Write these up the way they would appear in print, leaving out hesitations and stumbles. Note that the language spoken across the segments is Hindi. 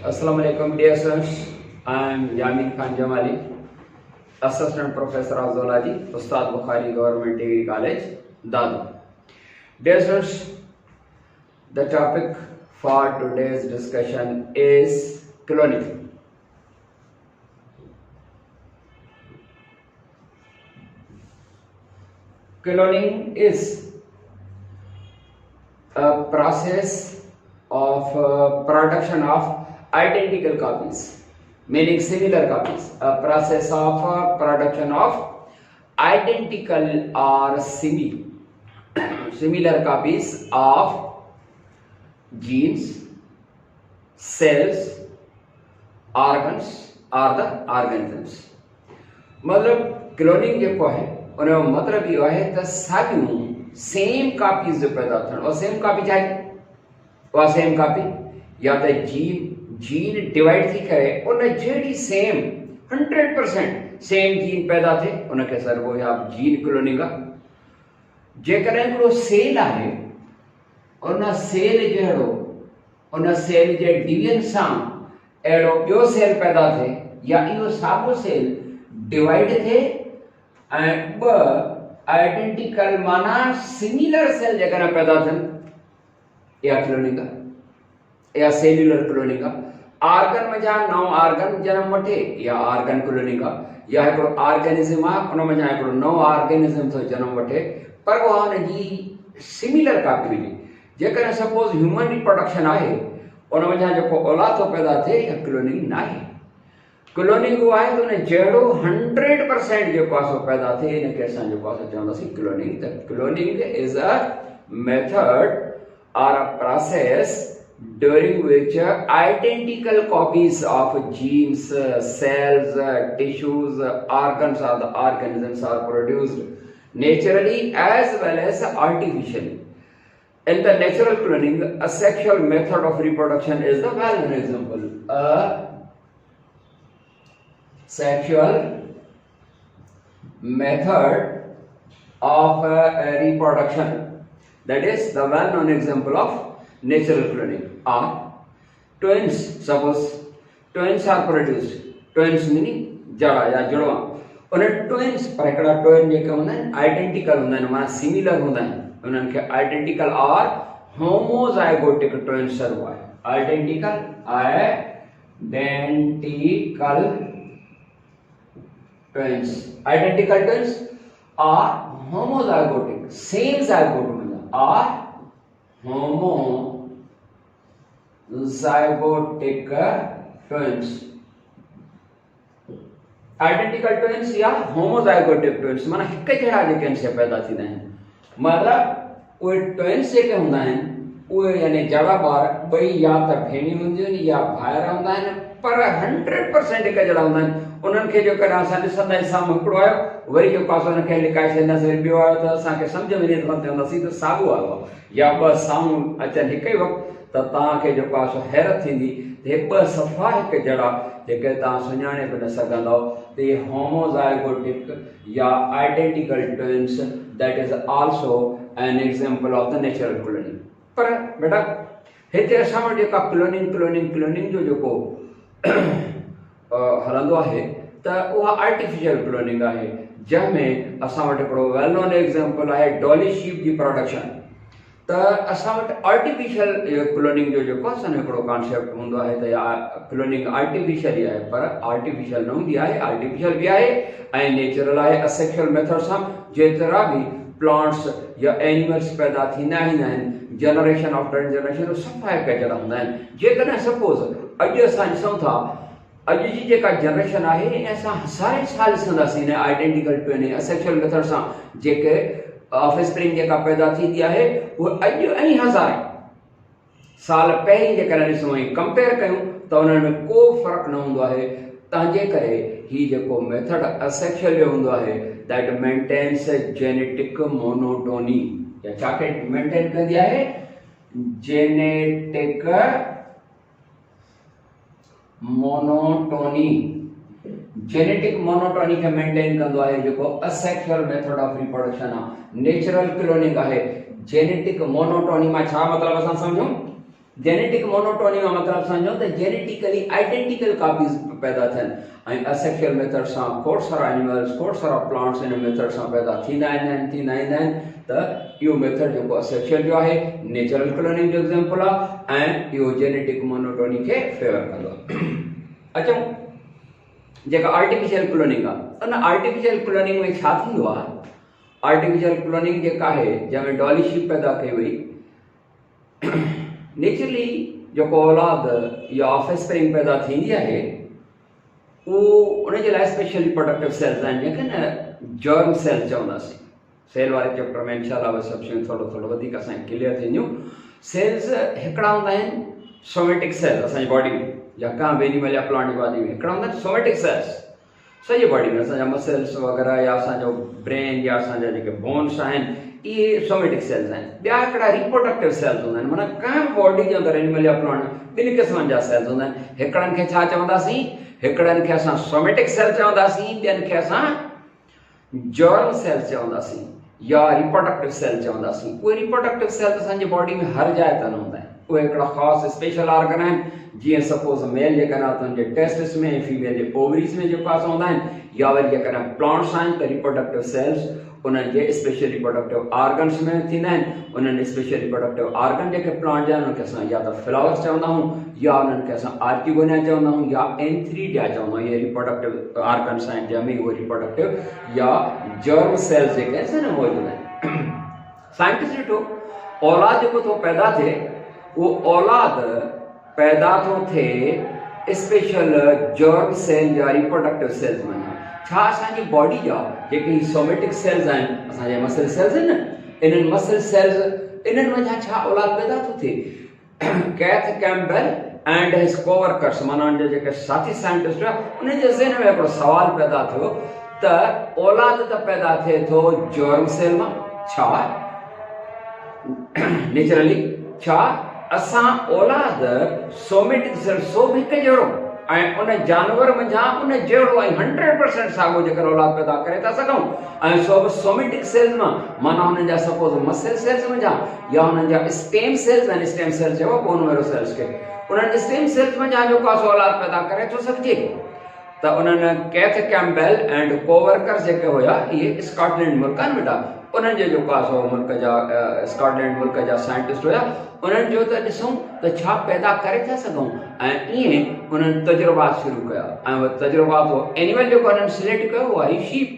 Assalamu alaikum dear students. I am Yamin Khan Jamali, Assistant Professor of Zoology, Ustad Bukhari Government Degree College, Dadu. Dear students, the topic for today's discussion is cloning. Cloning is a process of production of identical copies, meaning similar copies. A process of production of identical or similar copies of genes, cells, organs or the organisms. मतलब क्लोनिंग जेको है उनजो मतलब इहो आहे त साॻियूं सेम कापीज़ पैदा थियण और सेम कापी छा आहे उहा सेम कापी या त जीन डिवाइड थी करे उन जहिड़ी सेम 100% सेम जीन पैदा थिए उनखे सरबो या जीन क्लोनिंग आहे। जेकॾहिं हिकिड़ो सेल आहे उन सेल जहिड़ो उन सेल जे डिवीजन सां अहिड़ो ॿियो सेल पैदा थिए या इहो साॻियो सेल डिवाइड थिए ऐं ॿ आइडेंटिकल माना सिमिलर सेल जेकॾहिं पैदा थियनि इहा क्लोनिंग आहे, इहा सेल्युलर क्लोनिंग आहे। ऑर्गन में जहाँ नओं ऑर्गन जन्म वठे या ऑर्गन क्लोनिंग आहे या हिकिड़ो ऑर्गेनिज्म आहे उन में जहाँ हिकिड़ो नओं ऑर्गेनिज्म थो जन्म वठे पर उहा हुनजी सिमिलर कापी हुजे। जेकॾहिं सपोज ह्यूमन रिप्रोडक्शन आहे उन में जहाँ जेको औलाद थो पैदा थिए इहा क्लोनिंग न आहे। क्लोनिंग उहा आहे त उन जहिड़ो 100% जेको आहे सो पैदा थिए इनखे असां जेको आहे चवंदासीं क्लोनिंग। त cloning is a method or a process during which identical copies of genes, cells, tissues, organs or the organisms are produced naturally as well as artificially. In the natural cloning, a sexual method of reproduction is the well-known example. A sexual method of reproduction, that is the well-known example of natural cloning, are twins. Suppose twins are produced, twins meaning जड़ा या जुड़वा उन twins पर हिकिड़ा twin जेके हूंदा आहिनि आइडेंटिकल हूंदा आहिनि माना सिमिलर हूंदा आहिनि उन्हनि खे आइडेंटिकल और होमोजाइगोटिक twins चइबो आहे। Identical twins are homozygotic, same zygote are homozygotic twins. Identical twins या homozygotic twins माना हिक जहिड़ा जेके आहिनि से पैदा थींदा आहिनि। मतिलबु उहे ट्विन्स जेके हूंदा आहिनि उहे यानी जड़ा ॿार ॿई या त भेणियूं हूंदियूं आहिनि या भाइर हूंदा आहिनि पर 100% हिक जहिड़ा हूंदा आहिनि। उन्हनि खे जेकॾहिं असां ॾिसंदा आहियूं साम्हूं हिकिड़ो आयो वरी जेको आहे हुनखे लिकाए छॾींदासीं ॿियो आयो त असांखे सम्झ में न चवंदासीं त साॻियो आयो आहे या ॿ साम्हूं अचनि हिक ई वक़्तु त तव्हांखे जेको आहे सो हैरत थींदी त हे ॿ सफ़ा हिक जहिड़ा जेके तव्हां सुञाणे बि न सघंदव त इहे होमोजाइगोटिक या identical twins that is also an example of the natural cloning. पर बेटा हिते असां वटि जेका क्लोनिंग जो जेको हलंदो आहे त उहा आर्टिफिशियल क्लोनिंग आहे जंहिंमें असां वटि हिकिड़ो वेल नोन एग्जांपल आहे डॉली शीप जी प्रोडक्शन। त असां वटि आर्टिफिशियल क्लोनिंग जो जेको असांजो हिकिड़ो कॉन्सेप्ट हूंदो आहे त इहा क्लोनिंग आर्टिफिशियल ई आहे पर आर्टिफिशियल न हूंदी आहे, आर्टिफिशियल बि आहे ऐं नेचुरल आहे। असेक्सुअल मेथड सां जेतिरा बि प्लांट्स या एनिमल्स पैदा थींदा आहिनि जनरेशन आफ्टर जनरेशन सफ़ा हिक जहिड़ा हूंदा आहिनि। जेकॾहिं सपोज अॼु असां ॾिसूं था अॼु जी जेका जनरेशन आहे इन असां हज़ारे साल ॾिसंदासीं इन आइडेंटिकल ट्विन असेक्सुअल मेथड सां जेके ऑफस्प्रिंग जेका पैदा थींदी आहे उहे अॼु ऐं हज़ारे साल पहिरीं जेकॾहिं ॾिसूं ऐं कंपेयर कयूं त उन्हनि में को फ़र्क़ु न हूंदो आहे। तंहिंजे करे हीउ जेको मेथड असेक्सुअल जो हूंदो आहे दैट मेंटेन्स जेनेटिक मोनोटोनी या छाखे मेंटेन कंदी आहे जेनेटिक मोनोटोनी। जेनेटिक मोनोटोनी खे मेंटेन कंदो आहे जेको असेक्सुअल मेथड ऑफ रिप्रोडक्शन आहे। नेचुरल क्लोनिंग आहे जेनेटिक मोनोटोनी में छा मतलब असां समझूं जेनेटिक मोनोटोनी में मतलब समझो तो जेनेटिकली आइडेंटिकल कॉपीज पैदा थियन ऐं असेक्सुअल मेथड सां खोड़ सारा एनिमल्स खोड़ सारा प्लांट्स इन मेथड सां पैदा थींदा आहिनि त इहो मेथड जेको असेक्सुअल जो आहे नेचुरल क्लोनिंग जो एग्जांपल आहे ऐं इहो जेनेटिक मोनोटोनी खे फेवर कंदो आहे। अचूं जेका आर्टिफिशियल क्लोनिंग आहे उन आर्टिफिशियल क्लोनिंग में छा थींदो आहे? आर्टिफिशियल क्लोनिंग जेका आहे जंहिंमें डॉली शीप पैदा कई वई, नेचुरली जेको औलाद या ऑफस्प्रिंग पैदा थींदी आहे उहो उनजे लाइ स्पेशली प्रोडक्टिव सेल्स आहिनि जंहिंखे न जर्म सेल्स चवंदासीं। सेल वारे चैप्टर में इंशाल्लाह उहे सभु शयूं थोरो वधीक असांखे क्लियर थींदियूं। सेल्स हिकिड़ा हूंदा आहिनि सोमेटिक सेल्स असांजी बॉडी में, या का बि एनिमल या प्लांट जी बॉडी में हिकिड़ा हूंदा आहिनि सोमेटिक सेल्स सॼी बॉडी में, असांजा मसल्स वग़ैरह या असांजो ब्रेन या असांजा जेके बोन्स आहिनि इहे सोमेटिक सेल्स आहिनि। ॿिया हिकिड़ा रिप्रोडक्टिव सेल्स हूंदा आहिनि, माना कंहिं बॉडी जे अंदरि एनिमल या प्लांट ॿिनि क़िस्मनि जा सेल्स हूंदा आहिनि। हिकिड़नि खे छा चवंदासीं? हिकिड़नि खे असां सोमेटिक सेल्स चवंदासीं, ॿियनि खे असां जर्म सेल्स चवंदासीं या रिप्रोडक्टिव सेल चवंदासीं। उहे रिप्रोडक्टिव सेल्स असांजी बॉडी में हर जाइ ते न हूंदा आहिनि, उहे हिकिड़ा ख़ासि स्पेशल ऑर्गन आहिनि। जीअं सपोज़ मेल जेकॾहिं तुंहिंजे टेस्टिस में, फीमेल जे ओवरीज़ में जेको असां हूंदा आहिनि, या वरी जेकॾहिं प्लांट्स आहिनि त रिप्रोडक्टिव सेल्स उन्हनि जे स्पेशल रिप्रोडक्टिव ऑर्गन्स में थींदा आहिनि। उन्हनि स्पेशल रिप्रोडक्टिव ऑर्गन जेके प्लांट जा आहिनि उनखे असां या त फ्लावर्स चवंदा आहियूं, या उन्हनि खे असां आर्टिगोनिया चवंदा आहियूं, या एंथ्रीडिया चवंदा आहियूं। इहे रिप्रोडक्टिव ऑर्गन्स आहिनि जंहिंमें उहे रिप्रोडक्टिव या जर्म सेल्स जेके आहिनि न मौजूदु आहिनि। साइंटिस्ट ॾिठो औलाद जेको थो पैदा थिए उहो औलाद पैदा थो थिए स्पेशल जर्म सेल या रिप्रोडक्टिव सेल्स में। छा असांजी बॉडी जा जेके सोमेटिक सेल्स आहिनि, असांजे मसल सेल्स आहिनि न, इन्हनि मसल सेल्स इन्हनि वञा छा औलाद पैदा थो थिए। Keith Campbell and his coworkers, माना उनजा जेके साथी साइंटिस्ट हुआ उन्हनि जे ज़हन में हिकिड़ो सुवाल पैदा थियो त औलाद त पैदा थिए थो जर्म सेल मां, छा नेचुरली छा असां औलाद सोमेटिक सेल सोभ हिकु जहिड़ो ऐं उन जानवर मंझां उन जहिड़ो ऐं 100% साॻियो जेकर औलाद पैदा करे था सघूं, ऐं सोभ सोमेटिक सेल्स मां, माना उन्हनि जा सपोज़ मसल सेल्स मंझां या उन्हनि जा स्टेम सेल्स आहिनि, स्टेम सेल्स चइबो बोन मेरो सेल्स खे, उन्हनि जे स्टेम सेल्स मंझां जेको आहे औलाद पैदा करे थो सघिजे। त उन्हनि कैथ कैम्पबेल एंड कोवर्कर्स जेके हुया इहे स्कॉटलैंड मुल्कनि में था, उन्हनि जो जेको आहे सो मुल्क जा स्कॉटलैंड मुल्क जा साइंटिस्ट हुया, उन्हनि जो त ॾिसूं त छा पैदा करे था सघूं, ऐं ईअं उन्हनि तजुर्बात शुरू कया। ऐं उहे तजुर्बात एनिमल जेको उन्हनि सिलेक्ट कयो उहा आई शीप।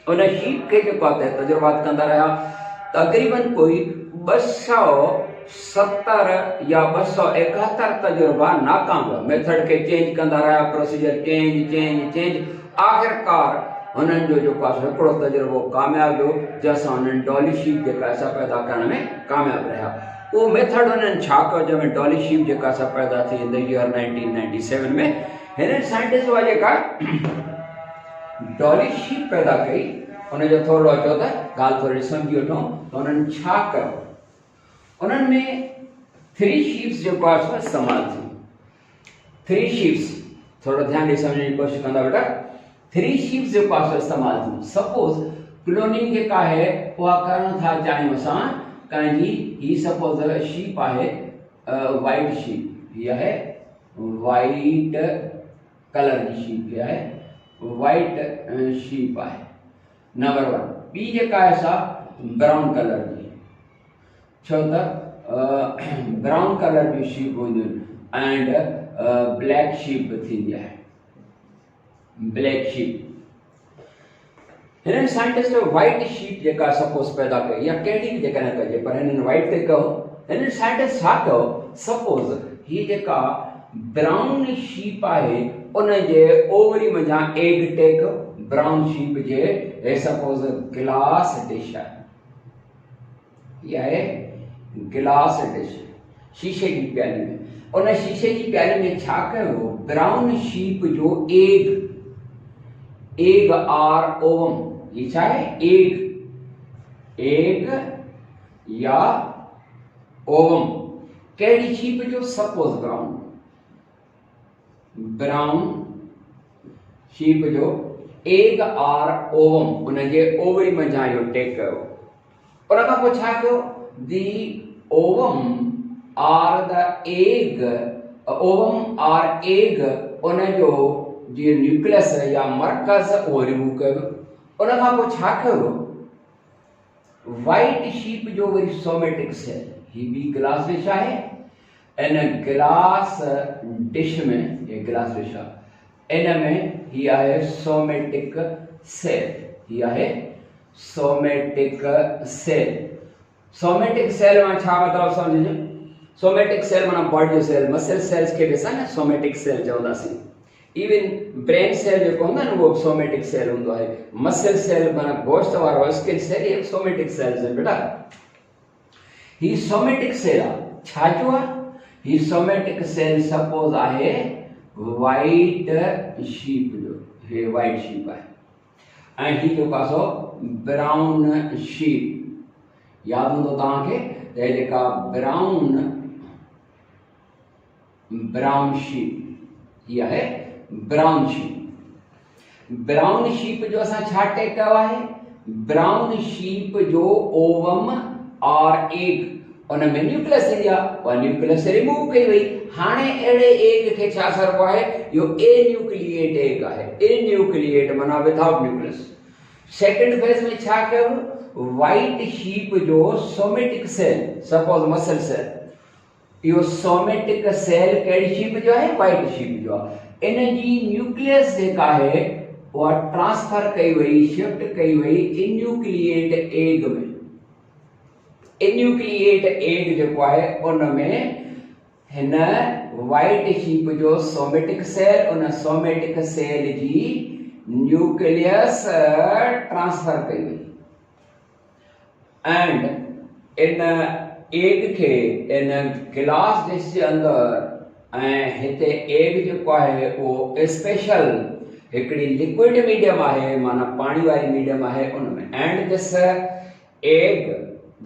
उन शीप खे जेको आहे तजुर्बात कंदा रहिया, तक़रीबन कोई 270 या 271 तजुर्बा नाकाम हुआ। मेथड खे चेंज कंदा रहिया, प्रोसीजर चेंज, आख़िरकार उन्हनि जो जेको आहे हिकिड़ो तजुर्बो कामयाबु हो, जंहिंसां उन्हनि डॉली शीप जेका असां पैदा करण में कामयाबु रहिया। उहो मेथड उन्हनि छा कयो जंहिंमें डॉली शीप जेका असां पैदा थी इन द ईयर 1997 में, हिननि साइंटिस्ट हुआ जेका डॉली शीप पैदा कई, उनजो थोरो अचो त ॻाल्हि थोरी सम्झी वठूं त उन्हनि छा कयो। उन्हनि में 3 शीप्स जेको आहे सो इस्तेमालु थी। 3 शीप्स थोरो ध्यानु ॾेई सम्झण जी कोशिशि कंदा बेटा। 3 शीप्स जेको आहे सो इस्तेमालु थी। सपोज़ क्लोनिंग जेका आहे उहा करणु था चाहियूं असां कंहिंजी, ही सपोज़ शीप आहे वाइट शीप, हीअ आहे वाइट कलर जी शीप, हीअ आहे वाइट शीप आहे नंबर 1। ॿी जेका आहे सा ब्राउन कलर जी, छो त ब्राउन कलर जी शीप हूंदियूं आहिनि एंड ब्लैक शीप बि थींदी आहे, ब्लैक शीप। हिननि साइंटिस्ट वाइट शीप जेका सपोज़ पैदा कई, या कहिड़ी बि जेकॾहिं कजे, पर हिननि वाइट ते कयो। हिननि साइंटिस्ट छा कयो, सपोज़ हीअ जेका ब्राउन शीप आहे उन जे ओवरी मंझां एग टेक ब्राउन शीप जे, हे सपोज़ गिलास डिश आहे, हीअ आहे गिलास डिश, शीशे जी प्याली में। उन शीशे जी प्याली में छा कयो, ब्राउन शीप जो एग आर ओवम, ये छा है एग या ओवम, कहिड़ी शीप जो, सपोज ब्राउन शीप जो एग आर ओवम उनजे ओवरी मंझां इहो टेक कयो। उन खां पोइ छा कयो, the ovum or the egg, ovum or egg उन जो जीअं न्यूक्लियस या मर्कज़ उहो रिमूव कयो उन खां पोइ छा कयो वाइट शीप जो वरी सोमेटिक सेल ही बि गिलास डिश आहे इन गिलास डिश में ये गिलास डिश आहे इन में ही आहे सोमेटिक सेल ही आहे सोमेटिक सेल सोमेटिक सेल में छा मतलब समझो सोमेटिक सेल माना बॉडी जो सेल मसल सेल्स के भी असां सोमेटिक सेल चवंदासीं इवन ब्रेन सेल जो हूंदा न वो सोमेटिक सेल होंदो आहे मसल सेल माना गोश्त वारो स्किन सेल ये सोमेटिक सेल्स आहिनि बेटा ही सोमेटिक सेल आहे छा जो आहे ही सोमेटिक सेल सपोज आहे वाइट शीप जो हे वाइट शीप आहे ऐं ही जो पासो ब्राउन शीप याद हूंदो तव्हांखे त जेका ब्राउन शीप ही आहे ब्राउन शीप जो असां छा टेक कयो आहे ब्राउन शीप जो ओवम और एग उन में न्यूक्लियस थींदी आहे उहा न्यूक्लियस रिमूव कई वई हाणे अहिड़े एग खे छा सरबो आहे इहो एन्यूक्लिएट एग आहे एन्यूक्लिएट माना विदाउट न्यूक्लियस सेकंड फेज में छा कयो वाइट शीप जो somatic cell suppose muscle cell यो सोमेटिक सेल कहिड़ी शीप जो आहे वाइट शीप जो आहे इन जी न्यूक्लियस जेका आहे उहा ट्रांसफर कई वई शिफ्ट कई वई इन्यूक्लिएट एग में इन्यूक्लिएट एग जेको आहे उन में हिन वाइट शीप जो सोमेटिक सेल उन सोमेटिक सेल जी न्यूक्लियस ट्रांसफर कई वई एंड इन एग के इन गिलास डिश जे अंदर ऐं हिते एग जेको आहे उहो स्पेशल हिकिड़ी लिक्विड मीडियम आहे माना पाणी वारी मीडियम आहे उन में and this egg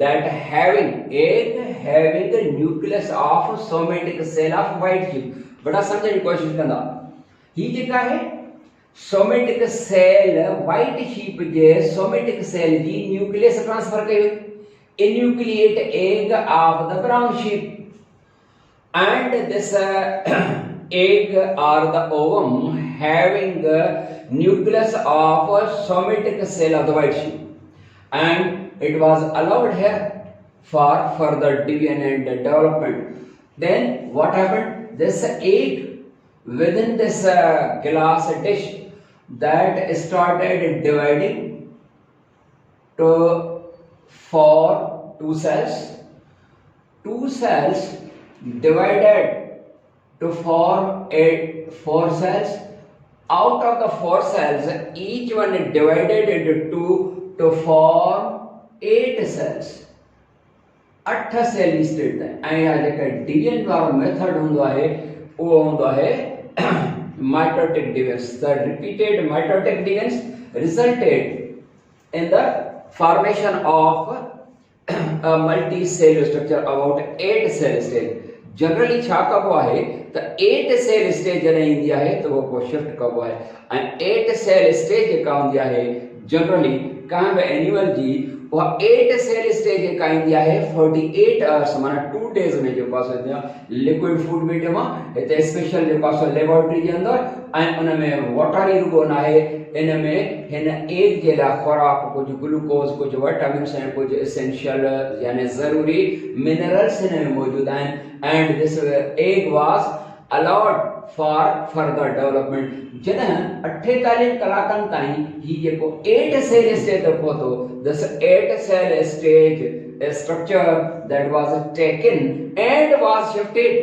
that having the nucleus of somatic cell of white sheep बड़ा समझण जी कोशिश कंदा ही जेका है सोमेटिक सेल वाइट शीप जे सोमेटिक सेल जी न्यूक्लियस ट्रांसफर कई enucleate egg of the brown sheep and this egg or the ovum having the nucleus of a somatic cell of the white sheep and it was allowed here for further division and development. Then what happened? This egg within this glass dish that started dividing to form two cells divided to form four cells. Out of the four cells, each one is divided into two to form 8 cells. 8 cell state है ऐं जेका डिवीजन वारो मेथड हूंदो आहे उहो हूंदो आहे mitotic divisions. The repeated mitotic divisions resulted in the formation of a multi-cell structure about 8 cell stage. Generally छा कबो आहे त 8 सेल स्टेज जॾहिं ईंदी आहे त उहो पोइ शिफ्ट कबो आहे ऐं 8 सेल स्टेज जेका हूंदी आहे जनरली कंहिं बि एनिमल जी उहा 8 सेल स्टेज जेका ईंदी आहे 48 आवर्स माना 2 डेज में जेको आहे लिक्विड फूड मीडियम आहे हिते स्पेशल जेको आहे लेबोरेटरी जे अंदरि ऐं उन में वाटर ई रुगो न आहे इन में हिन एग जे लाइ खुराक कुझु ग्लूकोज कुझु विटामिन्स ऐं कुझु एसेंशियल यानी ज़रूरी मिनरल्स हिन में मौजूदु आहिनि and this egg was allowed for further development जॾहिं 48 कलाकनि ताईं ही जेको 8 सेल स्टेज ते पहुतो this 8 cell stage structure that was taken and was shifted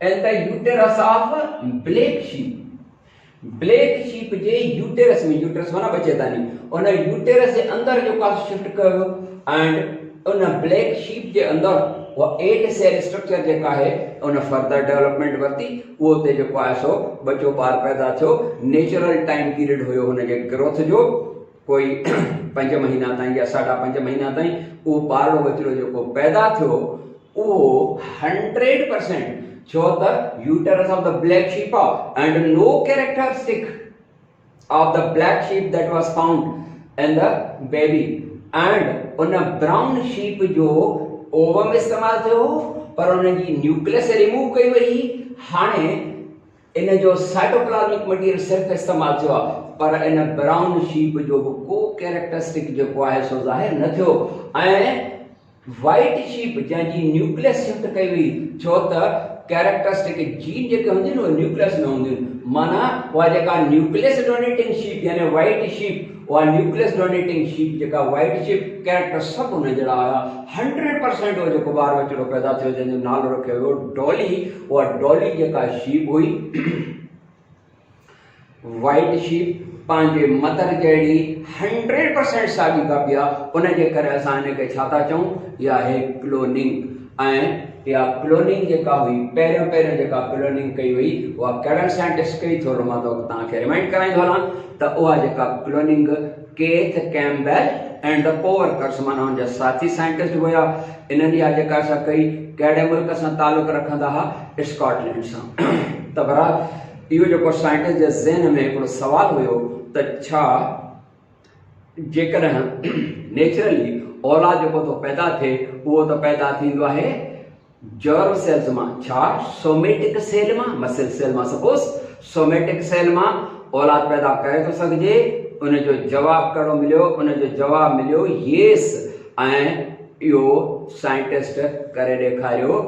in the uterus of black sheep J uterus में यूटेरस माना बचेदानी उन यूटेरस जे अंदर जो का शिफ्ट कयो एंड उन ब्लैक शीप जे अंदर वो 8 सेल स्ट्रक्चर जेका है उन फर्दर डेवलपमेंट वरती वो ते जो आहे सो बच्चो बार पैदा थो नेचुरल टाइम पीरियड हुयो हुन जे ग्रोथ जो कोई 5 महीना ताईं या 5.5 महीना ताईं वो बारो बचड़ो जो पैदा थो वो 100% छो त uterus of the black sheep and no characteristic of the black sheep that was found in the baby and on a brown sheep जो ओवम इस्तेमालु थियो पर उन जी न्यूक्लियस रिमूव कई वई। हाणे इन जो साइटोप्लाज़मिक मटीरियल सिर्फ़ इस्तेमालु थियो आहे पर इन ब्राउन शीप जो बि को कैरेक्टरिस्टिक जेको आहे सो ज़ाहिर न थियो। ऐं वाइट शीप जंहिंजी न्यूक्लियस शिफ्ट कई वई, छो त कैरेक्टरिस्टिक जीन जेके हूंदियूं आहिनि उहे न्यूक्लियस में हूंदियूं आहिनि। माना उहा जेका न्यूक्लियस डोनेटिंग शीप यानी वाइट शीप, उहा न्यूक्लियस डोनेटिंग शीप जेका वाइट शीप कैरेक्टर सभु हुन जहिड़ा हुया। 100% उहो जेको ॿार बचिड़ो पैदा थियो जंहिंजो नालो रखियो वियो डॉली, उहा डॉली जेका शीप हुई वाइट शीप पंहिंजे मदर जहिड़ी 100% साॻी कापी आहे। उनजे करे असां हिनखे छा था चऊं, इहा आहे क्लोनिंग। ऐं इहा क्लोनिंग जेका हुई पहिरियों जेका क्लोनिंग कई वई उहा कहिड़नि साइंटिस्ट कई, थोरो मां तव्हांखे रिमाइंड कराईंदो हलां त उहा जेका cloning kth Campbell and the coworkers माना हुनजा साथी साइंटिस्ट हुया। इन्हनि इहा जेका असां कई कहिड़े मुल्क सां तालुक़ रखंदा हुआ, स्कॉटलैंड सां। त बहरहाल इहो जेको साइंटिस्ट जे ज़हन में हिकिड़ो सुवाल हुयो त छा जेकॾहिं नेचुरली औलाद जेको थो पैदा थिए उहो त पैदा थींदो आहे जर्म सेल्स मां, छा सोमेटिक सेल मां, मसल सेल मां। सपोज सोमेटिक सेल मां औलाद पैदा करे थो सघिजे। उनजो जवाब कहिड़ो मिलियो, उनजो जवाब मिलियो येस। ऐं इहो साइंटिस्ट करे ॾेखारियो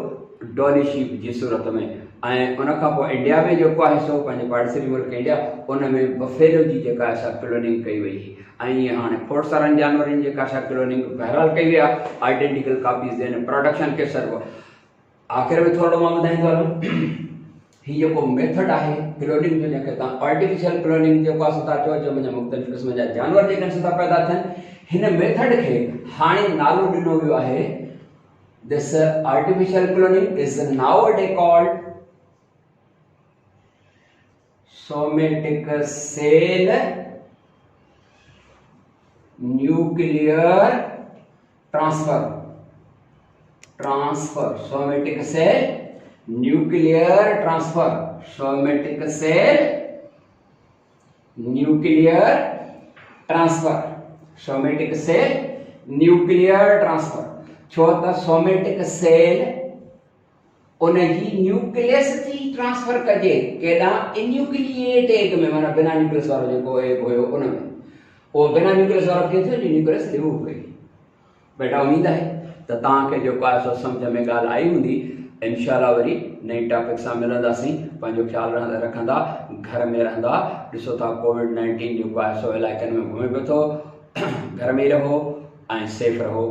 डॉली शीप जी सूरत में। ऐं उनखां पोइ इंडिया में जेको आहे सो पंहिंजे पाड़ेसरी मुल्क इंडिया, उन में बफेलो जी जेका असां क्लोनिंग कई वई। ऐं ईअं हाणे खोड़ सारनि जानवरनि जेका असां क्लोनिंग बहरहाल कई वई आहे, आइडेंटिकल कापीज़ आहिनि प्रोडक्शन के सर्व। आख़िर में थोरो मां ॿुधाईंदो हलां, हीउ जेको मेथड आहे क्लोनिंग जो, जंहिंखे तव्हां आर्टिफिशियल क्लोनिंग जेको आहे था चओ, जो मुंहिंजा मुख़्तलिफ़ क़िस्म जा जानवर जेके आहिनि था पैदा थियनि, हिन मेथड खे हाणे नालो ॾिनो वियो आहे, this artificial cloning is nowadays called somatic cell nuclear transfer. Somatic cell nuclear transfer, somatic cell nuclear transfer, somatic cell nuclear transfer. छो त सोमेटिक सेल उनजी न्यूक्लियस थी ट्रांसफर कजे केॾां, इन्यूक्लिएट एग में, माना बिना न्यूक्लियस वारो जेको एग हुयो उन में। उहो बिना न्यूक्लियस वारो कीअं थियो, न्यूक्लियस रिमूव कई। बेटा उम्मीद आहे त तव्हांखे जेको आहे सो सम्झ में ॻाल्हि आई हूंदी। इंशाअल्लाह वरी नई टॉपिक सां मिलंदासीं। पंहिंजो ख़्यालु रखंदा, घर में रहंदा। ॾिसो था कोविड-19 जेको आहे सो इलाइक़नि में घुमे पियो थो। घर में ई रहो ऐं सेफ रहो।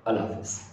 अल्लाह हाफ़िज़।